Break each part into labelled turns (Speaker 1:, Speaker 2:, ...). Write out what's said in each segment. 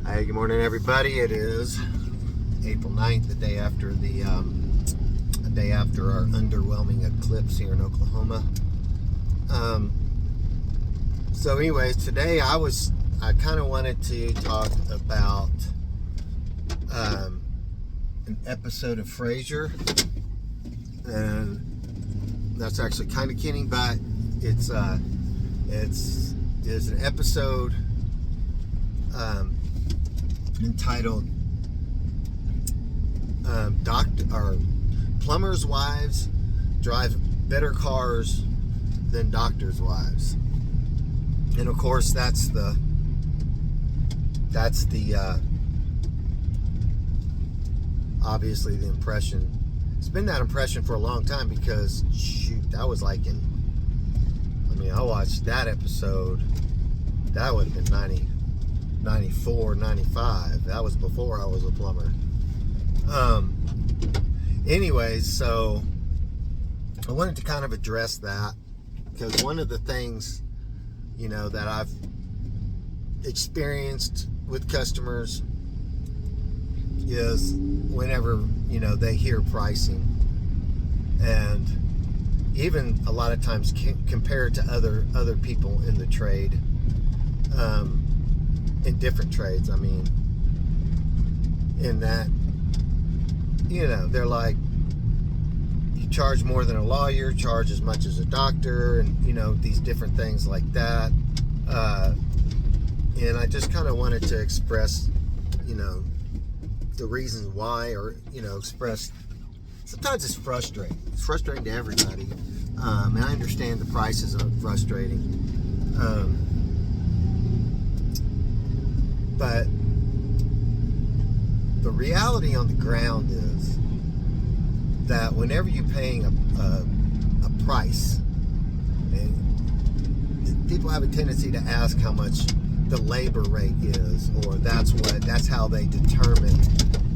Speaker 1: Hey, good morning, everybody. It is April 9th, the day after our underwhelming eclipse here in Oklahoma. So anyways, today I kind of wanted to talk about an episode of Frasier, and that's actually kind of kidding, but it's an episode entitled Plumbers' Wives Drive Better Cars Than Doctors' Wives. And of course that's the obviously the impression. It's been that impression for a long time because shoot, that was like I watched that episode, that would have been 94, 95. That was before I was a plumber. Anyways, so I wanted to kind of address that because one of the things, that I've experienced with customers is whenever, they hear pricing, and even a lot of times compare it to other people in the trade, in different trades. In that, they're like, you charge more than a lawyer, charge as much as a doctor, and these different things like that. And I just kind of wanted to express, the reasons why, or express. Sometimes it's frustrating. It's frustrating to everybody, and I understand the prices are frustrating. But the reality on the ground is that whenever you're paying a price, and people have a tendency to ask how much the labor rate is, or that's how they determine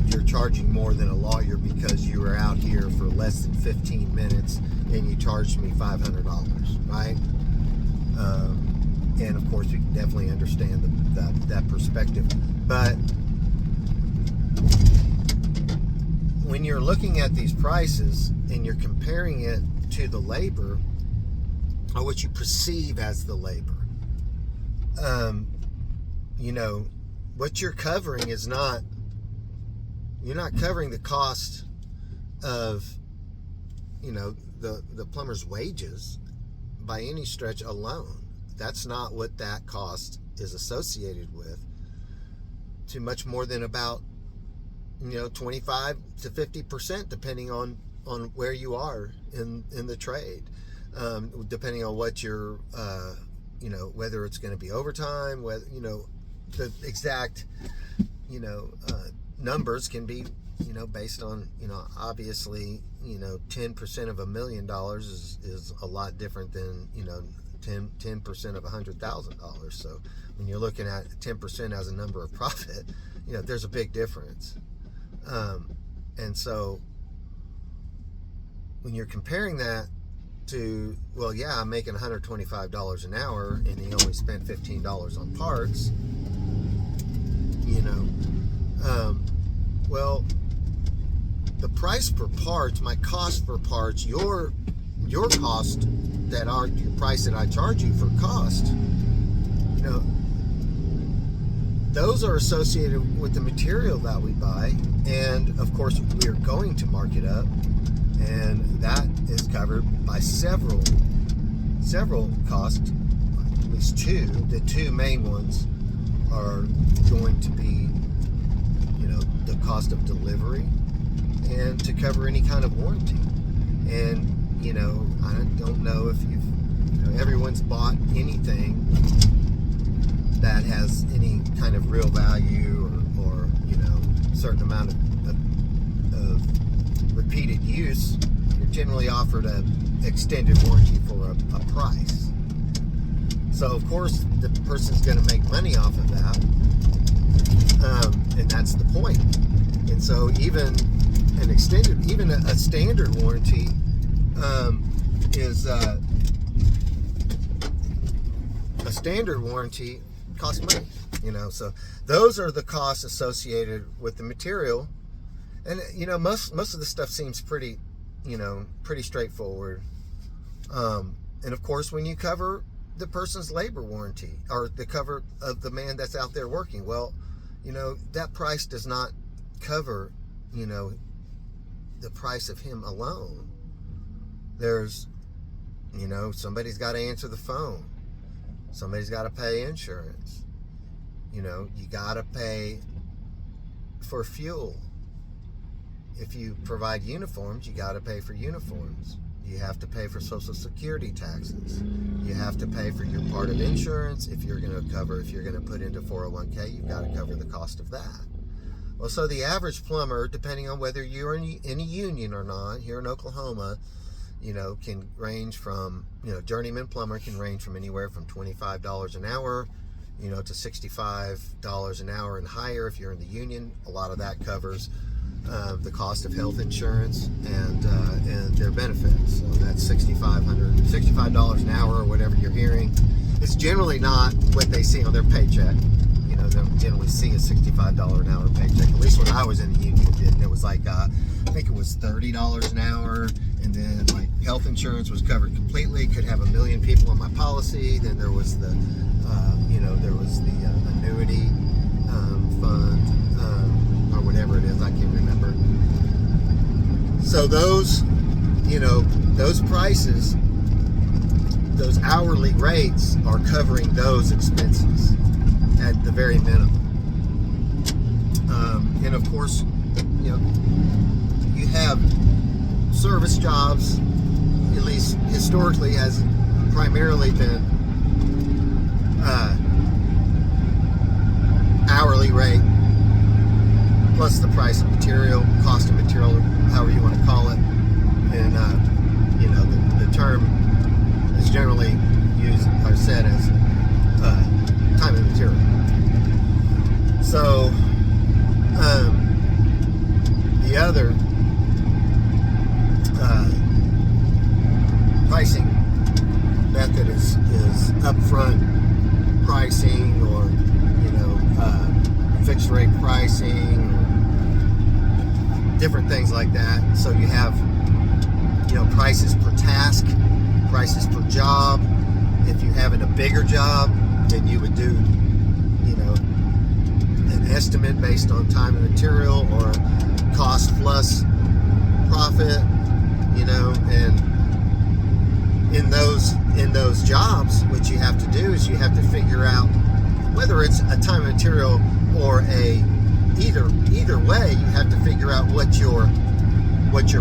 Speaker 1: you're charging more than a lawyer because you were out here for less than 15 minutes and you charged me $500, right? And of course, we can definitely understand that perspective. But when you're looking at these prices and you're comparing it to the labor, or what you perceive as the labor, what you're covering is not, you're not covering the cost of, the plumber's wages by any stretch alone. That's not what that cost is associated with. Too much more than about 25 to 50%, depending on where you are in the trade, depending on what your whether it's going to be overtime, whether the exact numbers can be based on obviously 10% of $1 million is a lot different than 10% of $100,000. So when you're looking at 10% as a number of profit, there's a big difference. And so when you're comparing that to, well, yeah, I'm making $125 an hour and he only spent $15 on parts, well, the price per parts, my cost for parts, your cost, that are your price that I charge you for cost, those are associated with the material that we buy, and of course we are going to mark it up, and that is covered by several costs, at least two. The two main ones are going to be the cost of delivery and to cover any kind of warranty. And I don't know if everyone's bought anything that has any kind of real value or certain amount of repeated use. You're generally offered a extended warranty for a price. So of course the person's going to make money off of that, and that's the point. And so even a standard warranty is a standard warranty costs money, so those are the costs associated with the material. And most of the stuff seems pretty straightforward. And of course, when you cover the person's labor warranty or the cover of the man that's out there working, well, that price does not cover the price of him alone. There's somebody's got to answer the phone, somebody's got to pay insurance, you got to pay for fuel. If you provide uniforms, you got to pay for uniforms. You have to pay for Social Security taxes. You have to pay for your part of insurance. If you're going to put into 401k, you've got to cover the cost of that. Well, so the average plumber, depending on whether you're in a union or not, here in Oklahoma, can range from, journeyman plumber can range from anywhere from $25 an hour, to $65 an hour and higher if you're in the union. A lot of that covers the cost of health insurance and their benefits. So that's $65 an hour or whatever you're hearing. It's generally not what they see on their paycheck. They don't generally see a $65 an hour paycheck. At least when I was in the union, it did. And it was like, I think it was $30 an hour. And then like health insurance was covered completely. Could have 1 million people on my policy. Then there was the, annuity fund or whatever it is. I can't remember. So those prices, those hourly rates are covering those expenses at the very minimum. And of course, you have service jobs, at least historically, has primarily been hourly rate plus the price of material, cost of material, however you want to call it. And the term is generally used or said as time and material. So the other pricing method is upfront pricing or fixed rate pricing or different things like that. So you have prices per task, prices per job. If you're having a bigger job, then you would do an estimate based on time and material or cost plus profit, and in those jobs, what you have to do is you have to figure out whether it's a time and material or either way, you have to figure out what your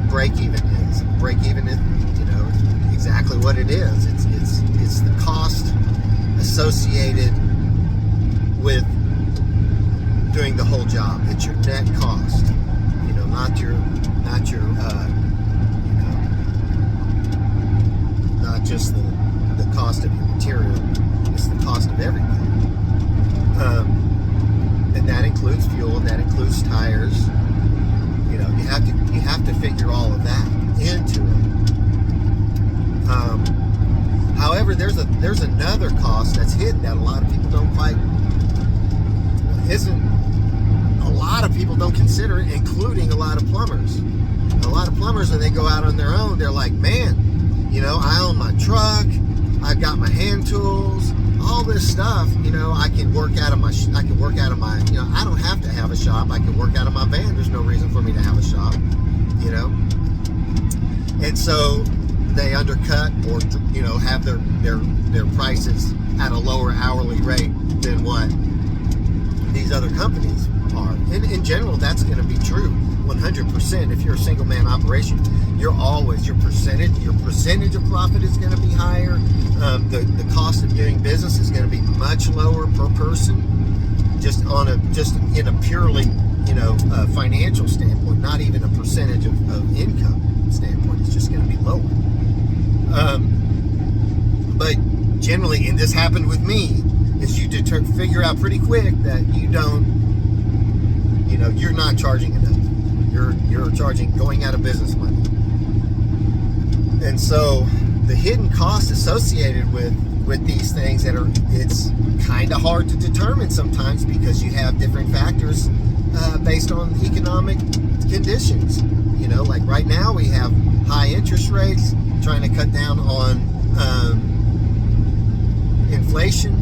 Speaker 1: break even is. Break even is exactly what it is. It's the cost associated with doing the whole job. It's your net cost, not just the cost of your material. It's the cost of everything. And that includes fuel, and that includes tires. You have to figure all of that into it. However, there's another cost that's hidden that a lot of people don't a lot of people don't consider it, including a lot of plumbers. A lot of plumbers, when they go out on their own, they're like, man, I own my truck, I've got my hand tools, all this stuff, I can work out of my, I don't have to have a shop. I can work out of my van. There's no reason for me to have a shop, and so they undercut or, have their prices at a lower hourly rate than what these other companies are. And in general, that's going to be true 100%. If you're a single man operation, your percentage of profit is going to be higher. The cost of doing business is going to be much lower per person, just in a purely financial standpoint, not even a percentage of income standpoint. It's just going to be lower. But generally, and this happened with me, is you figure out pretty quick that you're not charging enough. You're charging going out of business money. And so the hidden costs associated with with these things it's kind of hard to determine sometimes because you have different factors based on economic conditions. Like right now we have high interest rates, trying to cut down on inflation.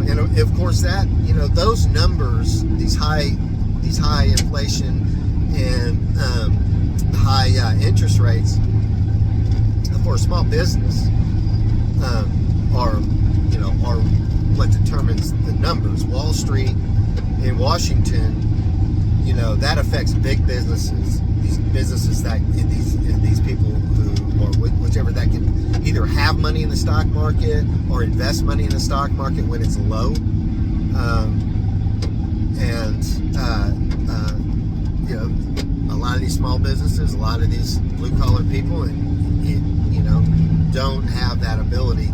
Speaker 1: And of course that, those numbers, these high inflation and high interest rates for a small business are what determines the numbers. Wall Street in Washington, that affects big businesses. These businesses these people who, or whichever, that can either have money in the stock market or invest money in the stock market when it's low. A lot of these small businesses, a lot of these blue collar people, don't have that ability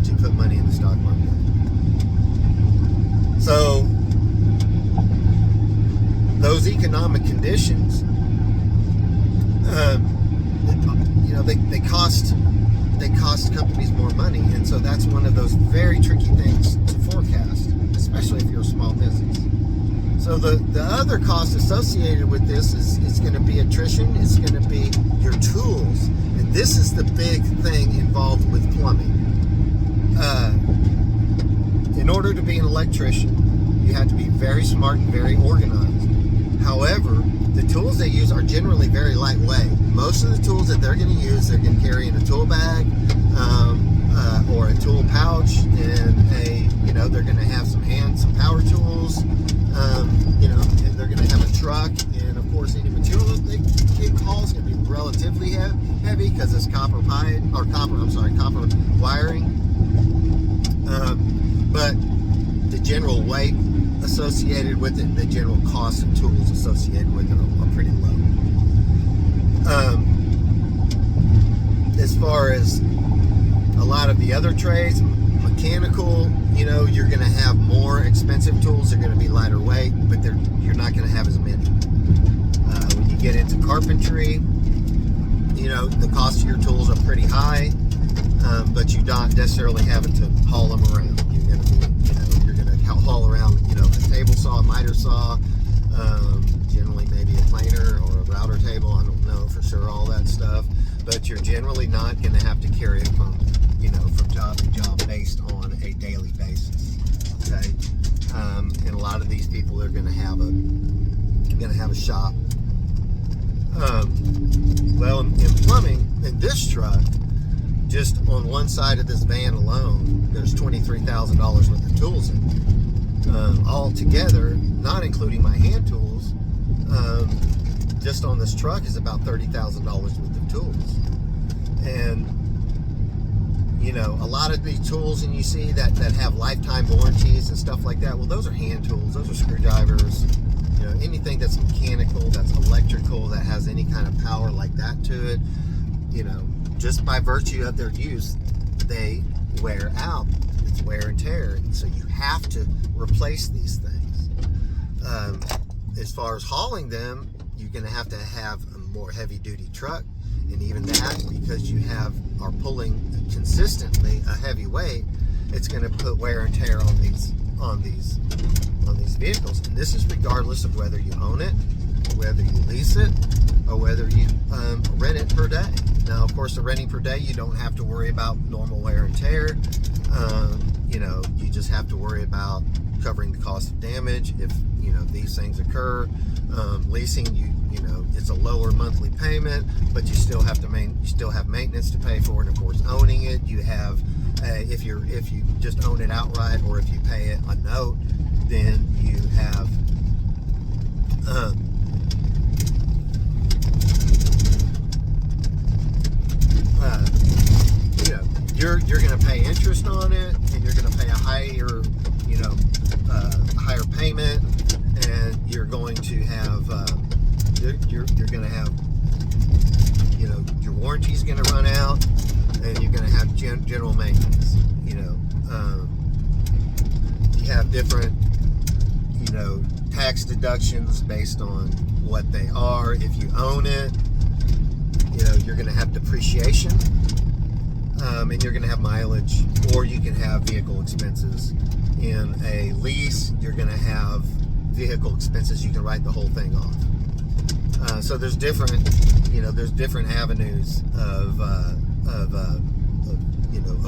Speaker 1: to put money in the stock market. So those economic conditions, they cost companies more money, and so that's one of those very tricky things to forecast, especially if you're a small business. So the other cost associated with this is going to be attrition. It's going to be your tools, and this is the big thing involved with plumbing. In order to be an electrician, you have to be very smart and very organized. However, the tools they use are generally very lightweight. Most of the tools that they're going to use, they're going to carry in a tool bag or a tool pouch, and they're going to have some power tools, and they're going to have a truck, and of course any material that they haul is going to be relatively heavy because it's copper wiring. But the general weight associated with it, the general cost of tools associated with it are pretty low. As far as a lot of the other trades, mechanical, you're going to have more expensive tools. They're going to be lighter weight, but you're not going to have as many. When you get into carpentry, the cost of your tools are pretty high, but you're not necessarily having to haul them around. You're going to haul around, a table saw, a miter saw, generally maybe a planer or a router table. I don't know for sure all that stuff, but you're generally not going to have to carry it from job to job based on a daily basis. Okay, and a lot of these people are going to have a shop. Well, in plumbing, in this truck, just on one side of this van alone, there's $23,000 worth of tools in it. All together, not including my hand tools, just on this truck is about $30,000 worth of tools. And a lot of these tools, and you see that have lifetime warranties and stuff like that, well, those are hand tools, those are screwdrivers, anything that's mechanical, that's electrical, that has any kind of power like that to it, just by virtue of their use, they wear out. It's wear and tear, and so you have to replace these things. As far as hauling them, you're going to have a more heavy-duty truck, and even that, because you are pulling consistently a heavy weight, it's going to put wear and tear on these vehicles. And this is regardless of whether you own it, or whether you lease it, or whether you rent it per day. Now, of course, the renting per day, you don't have to worry about normal wear and tear. You just have to worry about covering the cost of damage if these things occur. Leasing, it's a lower monthly payment, but you still have maintenance to pay for it. And of course, owning it, you have if you just own it outright, or if you pay it a note, then you have you're going to pay interest on it, and you're going to pay a higher payment, and you're going to have you're going to have your warranty's going to run out, and you're going to have general maintenance. You have different tax deductions based on what they are. If you own it, you're going to have depreciation, and you're going to have mileage, or you can have vehicle expenses. In a lease, you're going to have vehicle expenses. You can write the whole thing off. So there's different avenues of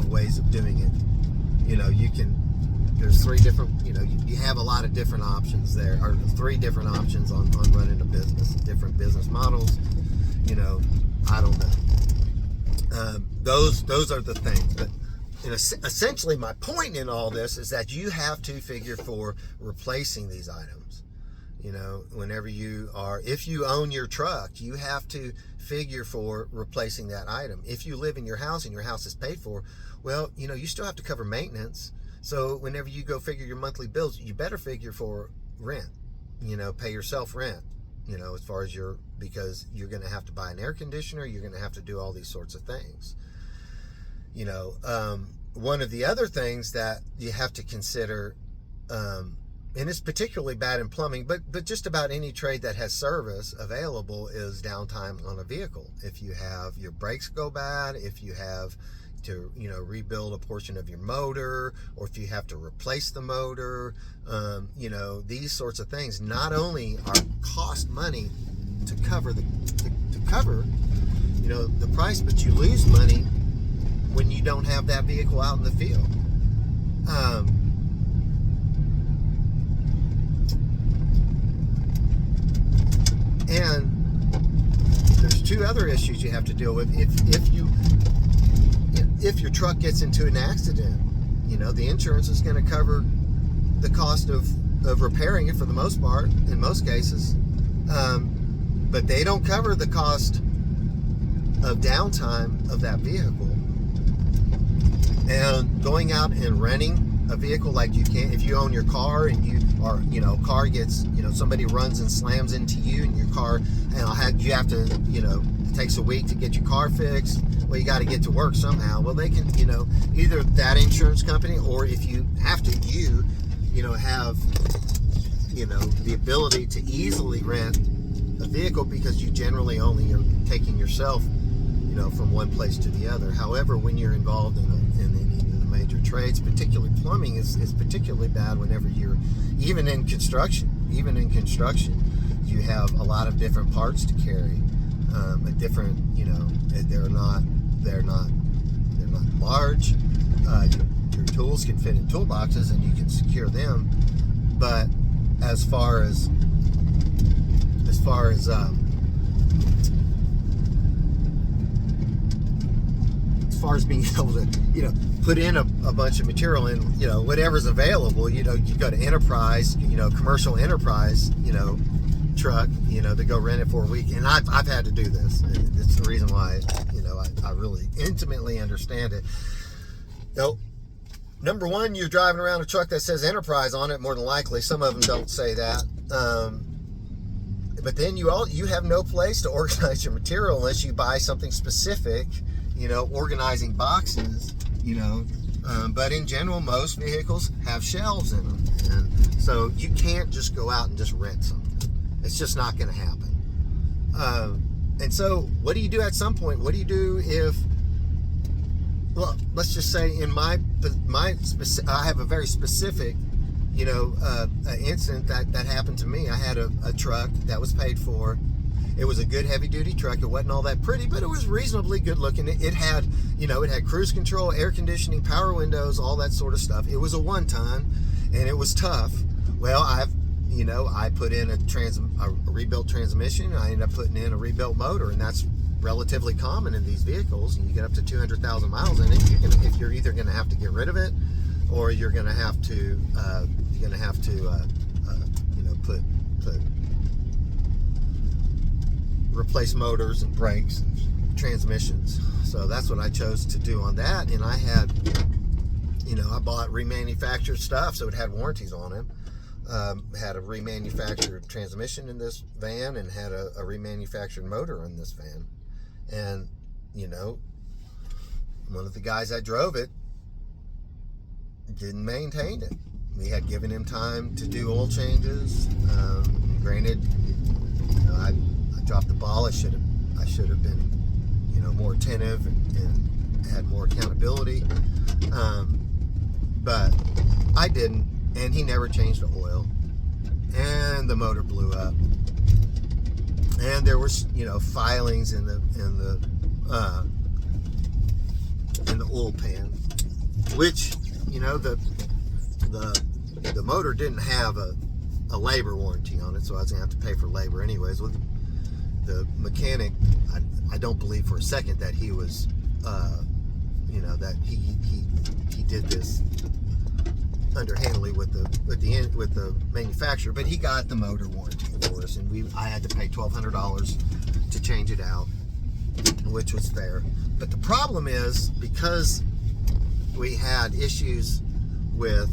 Speaker 1: ways of doing it. There's three different, you have a lot of different options there, or three different options on running a business, different business models. I don't know. Those are the things. But essentially, my point in all this is that you have to figure for replacing these items. If you own your truck, you have to figure for replacing that item. If you live in your house and your house is paid for, well, you still have to cover maintenance. So whenever you go figure your monthly bills, you better figure for rent. Pay yourself rent. Because you're going to have to buy an air conditioner, you're going to have to do all these sorts of things. One of the other things that you have to consider, and it's particularly bad in plumbing, but just about any trade that has service available, is downtime on a vehicle. If you have your brakes go bad, if you have to rebuild a portion of your motor, or if you have to replace the motor, these sorts of things not only cost money to cover the price, but you lose money when you don't have that vehicle out in the field. And there's two other issues you have to deal with. If your truck gets into an accident, the insurance is going to cover the cost of repairing it for the most part, in most cases. But they don't cover the cost of downtime of that vehicle. And going out and renting a vehicle like you can, if you own your car and car gets, somebody runs and slams into you and your car, and you have to, it takes a week to get your car fixed. Well, you got to get to work somehow. Well, they can, either that insurance company, or if you have to, have, the ability to easily rent a vehicle, because you generally only are taking yourself, from one place to the other. However, when you're involved in any of the major trades, particularly plumbing, is particularly bad whenever you're, even in construction, you have a lot of different parts to carry, they're not large. Your tools can fit in toolboxes and you can secure them, but as far as being able to put in a bunch of material in whatever's available, you go to enterprise, commercial enterprise, truck, to go rent it for a week. And I've had to do this. It's the reason why I really intimately understand it. Number one, you're driving around a truck that says enterprise on it, more than likely. Some of them don't say that. But then you have no place to organize your material unless you buy something specific, organizing boxes, but in general, most vehicles have shelves in them. And so you can't just go out and just rent something. It's just not going to happen. And so what do you do at some point? What do you do if, well, let's just say in I have a very specific, incident that happened to me. I had a truck that was paid for. It was a good heavy duty truck. It wasn't all that pretty, but it was reasonably good looking. It had, it had cruise control, air conditioning, power windows, all that sort of stuff. It was a 1-ton and it was tough. Well, I put in a rebuilt transmission. I ended up putting in a rebuilt motor, and that's relatively common in these vehicles. And you get up to 200,000 miles in it. You're either going to have to get rid of it, or you're going to have to replace motors and brakes and transmissions. So that's what I chose to do on that. And I had, I bought remanufactured stuff, so it had warranties on it. Had a remanufactured transmission in this van, and had a remanufactured motor in this van. And one of the guys that drove it didn't maintain it. We had given him time to do oil changes. Granted, I dropped the ball. I should have been more attentive and had more accountability. But I didn't, and he never changed the oil, and the motor blew up, and there was filings in the oil pan, which the motor didn't have a labor warranty on it, so I was gonna have to pay for labor anyways. With the mechanic, I don't believe for a second that he was that he did this underhandedly with the manufacturer, but he got the motor warranty for us, and I had to pay $1,200 to change it out, which was fair. But the problem is, because we had issues with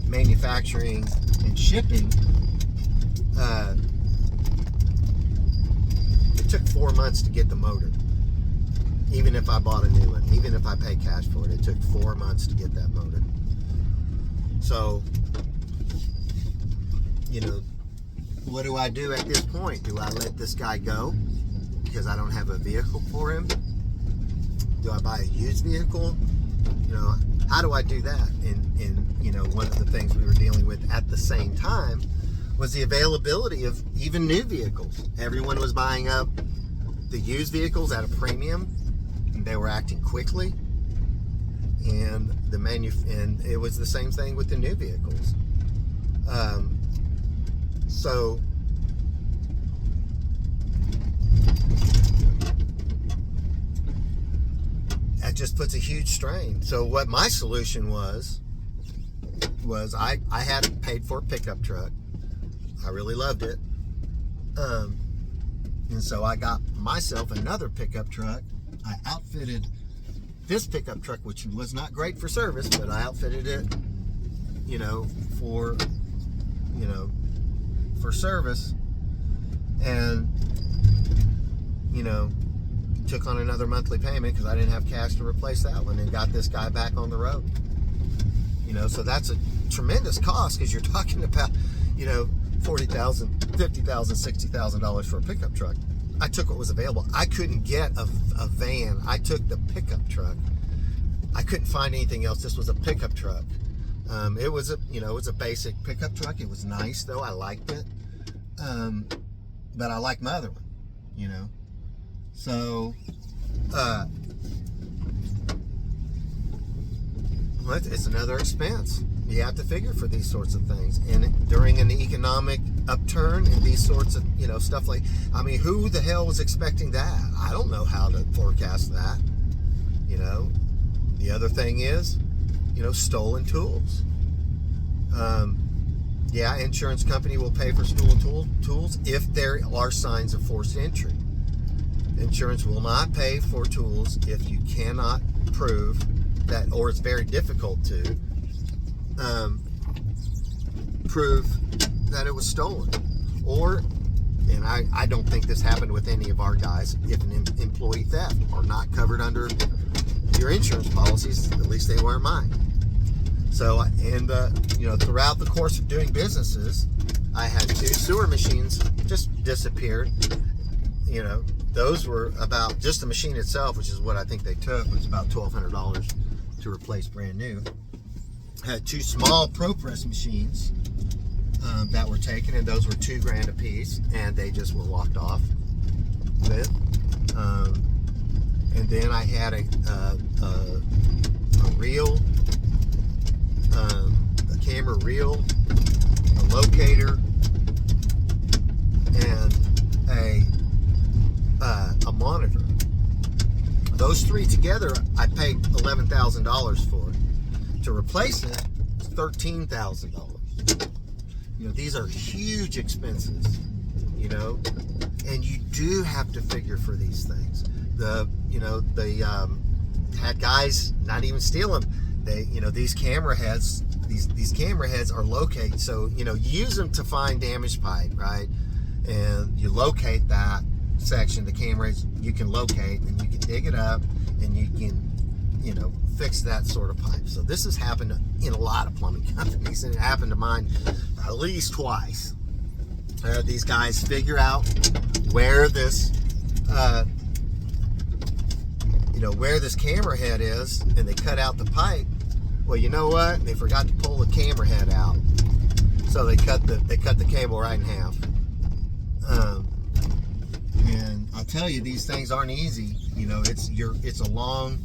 Speaker 1: manufacturing and shipping, it took 4 months to get the motor. Even if I bought a new one, even if I paid cash for it, it took 4 months to get that motor. So, what do I do at this point? Do I let this guy go because I don't have a vehicle for him? Do I buy a used vehicle? How do I do that? And one of the things we were dealing with at the same time was the availability of even new vehicles. Everyone was buying up the used vehicles at a premium, and they were acting quickly. And and it was the same thing with the new vehicles. So that just puts a huge strain. So what my solution was I had paid for a pickup truck. I really loved it. And so I got myself another pickup truck. I outfitted this pickup truck, which was not great for service, but I outfitted it, for service, and, took on another monthly payment because I didn't have cash to replace that one, and got this guy back on the road. So that's a tremendous cost, because you're talking about, $40,000, $50,000, $60,000 for a pickup truck. I took what was available. I couldn't get a van. I took the pickup truck. I couldn't find anything else. This was a pickup truck. It was a basic pickup truck. It was nice though. I liked it. But I liked my other one, So, it's another expense. You have to figure for these sorts of things. And during an economic upturn and these sorts of, stuff like, who the hell was expecting that? I don't know how to forecast that. The other thing is, stolen tools. Insurance company will pay for stolen tools if there are signs of forced entry. Insurance will not pay for tools if you cannot prove that, or it's very difficult to prove that it was stolen. Or, and I don't think this happened with any of our guys, if an employee theft are not covered under your insurance policies, at least they weren't mine. So, and throughout the course of doing businesses, I had 2 sewer machines just disappeared. Those were about, just the machine itself, which is what I think they took, was about $1,200 to replace brand new. I had 2 small ProPress machines that were taken, and those were $2,000 a piece, and they just were walked off with. And then I had a reel, a camera reel, a locator, and a monitor. Those 3 together, I paid $11,000 for it. To replace it, it's $13,000. These are huge expenses, and you do have to figure for these things. Had guys not even steal them. These camera heads, these camera heads are located. So, use them to find damaged pipe, right? And you locate that section, the cameras, you can locate, and you can dig it up, and you can, fix that sort of pipe. So this has happened in a lot of plumbing companies, and it happened to mine at least twice. These guys figure out where this where this camera head is, and they cut out the pipe. Well, you know what? They forgot to pull the camera head out, so they cut the cable right in half. And I'll tell you, these things aren't easy. It's a long,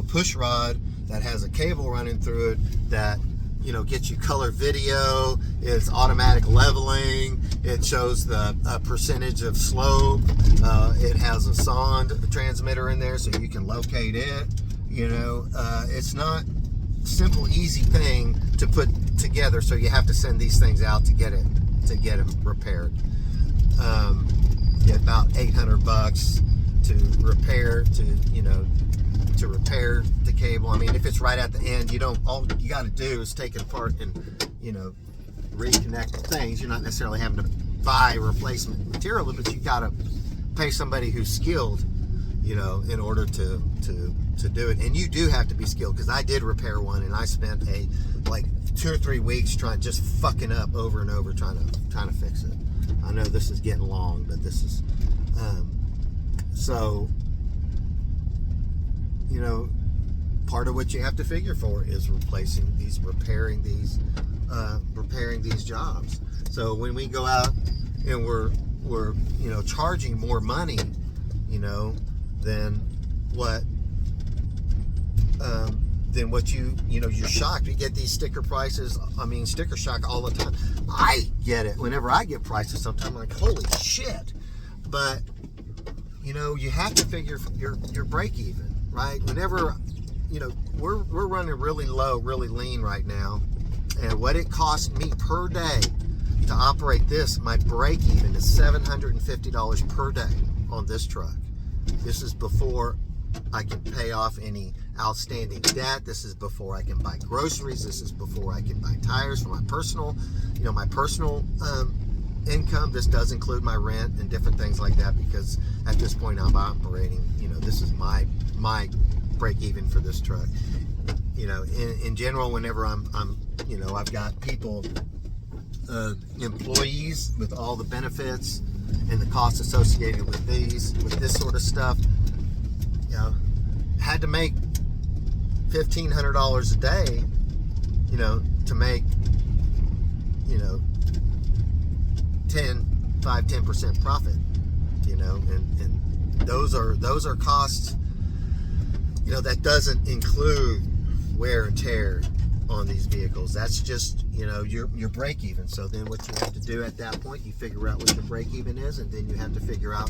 Speaker 1: push rod that has a cable running through it that gets you color video. It's automatic leveling. It shows the percentage of slope. It has a sound transmitter in there so you can locate it. It's not a simple, easy thing to put together, so you have to send these things out to get them repaired. About $800 to repair the cable. I mean, if it's right at the end, all you got to do is take it apart and reconnect the things. You're not necessarily having to buy replacement material, but you got to pay somebody who's skilled, in order to do it. And you do have to be skilled, because I did repair one, and I spent 2 or 3 weeks just fucking up over and over trying to fix it. I know this is getting long, but this is part of what you have to figure for is repairing these jobs. So when we go out and we're charging more money, than what you're shocked. We get these sticker prices. I mean, sticker shock all the time. I get it whenever I get prices. Sometimes I'm like, holy shit. But you have to figure your break even, right? Whenever we're running really low, really lean right now, and what it costs me per day to operate this, my break even is $750 per day on this truck. This is before I can pay off any outstanding debt. This is before I can buy groceries. This is before I can buy tires for my personal income. This does include my rent and different things like that, because at this point I'm operating, this is my break even for this truck. In general, whenever I've got people, employees with all the benefits and the costs associated with this sort of stuff, had to make $1,500 a day, to make, 10% profit, and those are costs, that doesn't include wear and tear on these vehicles. That's just, your break even. So then what you have to do at that point, you figure out what your break even is, and then you have to figure out,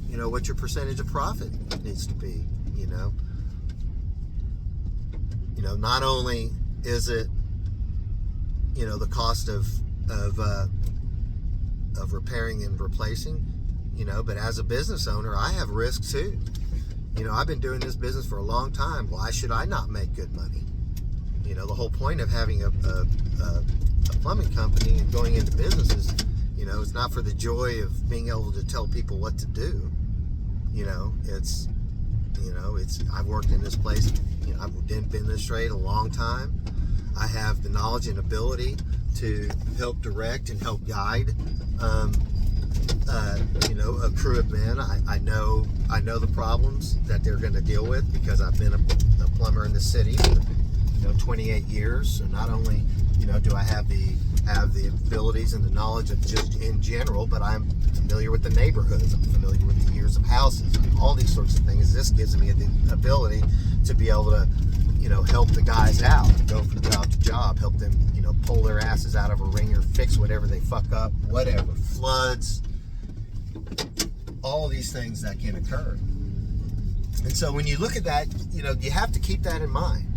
Speaker 1: what your percentage of profit needs to be, not only is it, the cost of repairing and replacing, but as a business owner, I have risk too. I've been doing this business for a long time. Why should I not make good money? The whole point of having a plumbing company and going into business is, it's not for the joy of being able to tell people what to do. I've worked in this place, I've been in this trade a long time. I have the knowledge and ability to help direct and help guide, a crew of men. I know the problems that they're going to deal with, because I've been a plumber in the city for 28 years. So not only do I have the abilities and the knowledge of just in general, but I'm familiar with the neighborhoods. I'm familiar with the years of houses, all these sorts of things. This gives me the ability to be able to help the guys out, go from job to job, help them pull their asses out of a ringer, fix whatever they fuck up, whatever, floods, all these things that can occur. And so when you look at that, you have to keep that in mind.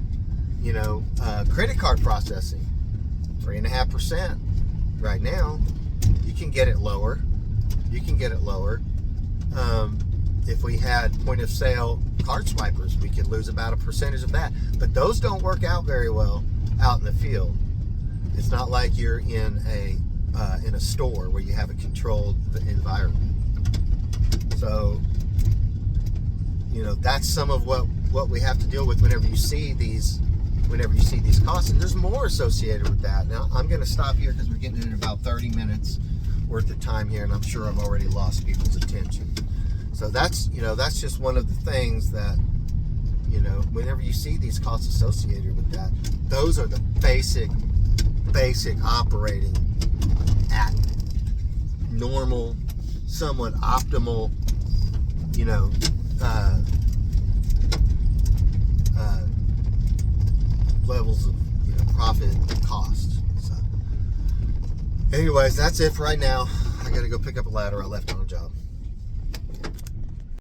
Speaker 1: Credit card processing, 3.5% right now. You can get it lower. If we had point of sale card swipers, we could lose about a percentage of that. But those don't work out very well out in the field. It's not like you're in a store where you have a controlled environment. So, that's some of what we have to deal with whenever you see these costs. And there's more associated with that. Now, I'm going to stop here because we're getting in about 30 minutes worth of time here, and I'm sure I've already lost people's attention. So that's just one of the things that, whenever you see these costs associated with that, those are the basic operating at normal, somewhat optimal, levels of profit and cost. So anyways, that's it for right now. I gotta go pick up a ladder I left on a job.